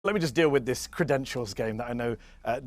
Let me just deal with this credentials game that I know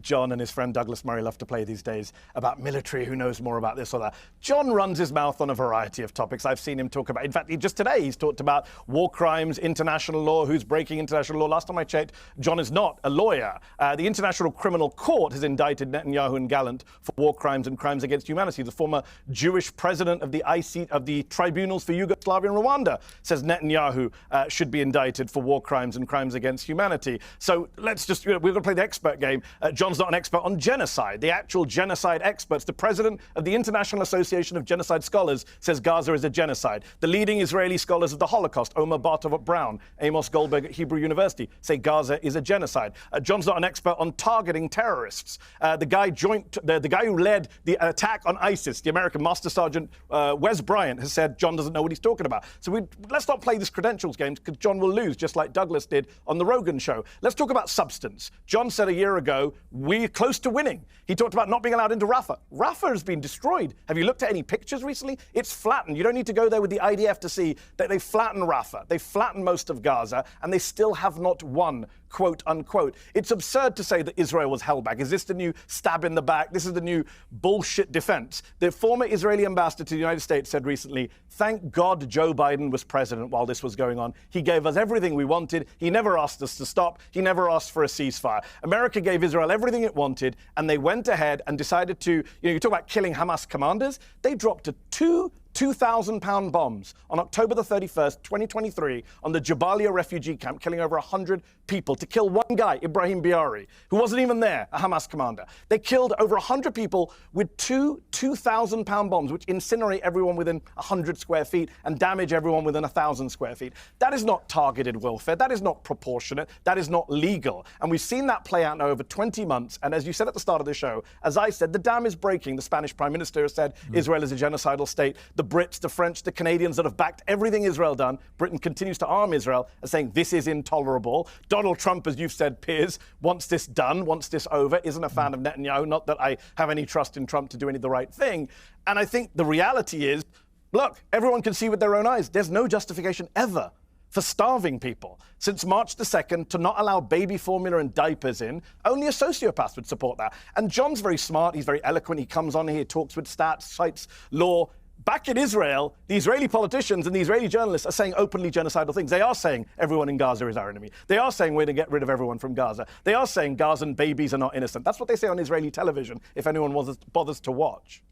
John and his friend Douglas Murray love to play these days about military, who knows more about this or that. John runs his mouth on a variety of topics. I've seen him talk about, in fact, just today he's talked about war crimes, international law, who's breaking international law. Last time I checked, John is not a lawyer. The International Criminal Court has indicted Netanyahu and Gallant for war crimes and crimes against humanity. The former Jewish president of the tribunals for Yugoslavia and Rwanda says Netanyahu should be indicted for war crimes and crimes against humanity. So let's just, we're going to play the expert game. John's not an expert on genocide. The actual genocide experts, the president of the International Association of Genocide Scholars says Gaza is a genocide. The leading Israeli scholars of the Holocaust, Omer Bartov-Brown, Amos Goldberg at Hebrew University, say Gaza is a genocide. John's not an expert on targeting terrorists. The guy who led the attack on ISIS, the American Master Sergeant Wes Bryant, has said John doesn't know what he's talking about. So let's not play this credentials game, because John will lose, just like Douglas did on the Rogan show. Let's talk about substance. John said a year ago, we're close to winning. He talked about not being allowed into Rafah. Rafah has been destroyed. Have you looked at any pictures recently? It's flattened. You don't need to go there with the IDF to see that they flattened Rafah. They flattened most of Gaza, and they still have not won, quote unquote. It's absurd to say that Israel was held back. Is this the new stab in the back? This is the new bullshit defense. The former Israeli ambassador to the United States said recently, thank God Joe Biden was president while this was going on. He gave us everything we wanted. He never asked us to stop. He never asked for a ceasefire. America gave Israel everything it wanted, and they went ahead and decided to, you talk about killing Hamas commanders. They dropped a 2,000-pound bombs on October the 31st, 2023, on the Jabalia refugee camp, killing over 100 people, to kill one guy, Ibrahim Biari, who wasn't even there, a Hamas commander. They killed over 100 people with 2,000-pound bombs, which incinerate everyone within 100 square feet and damage everyone within 1,000 square feet. That is not targeted warfare. That is not proportionate. That is not legal. And we've seen that play out now over 20 months. And as you said at the start of the show, as I said, the dam is breaking. The Spanish Prime Minister has said Israel is a genocidal state. The Brits, the French, the Canadians that have backed everything Israel done, Britain continues to arm Israel, are saying this is intolerable. Donald Trump, as you've said, Piers, wants this done, wants this over, isn't a fan of Netanyahu. Not that I have any trust in Trump to do any of the right thing. And I think the reality is, look, everyone can see with their own eyes, there's no justification ever for starving people. Since March the 2nd, to not allow baby formula and diapers in, only a sociopath would support that. And John's very smart, he's very eloquent, he comes on here, talks with stats, cites law. Back in Israel, the Israeli politicians and the Israeli journalists are saying openly genocidal things. They are saying everyone in Gaza is our enemy. They are saying we're going to get rid of everyone from Gaza. They are saying Gazan babies are not innocent. That's what they say on Israeli television, if anyone bothers to watch.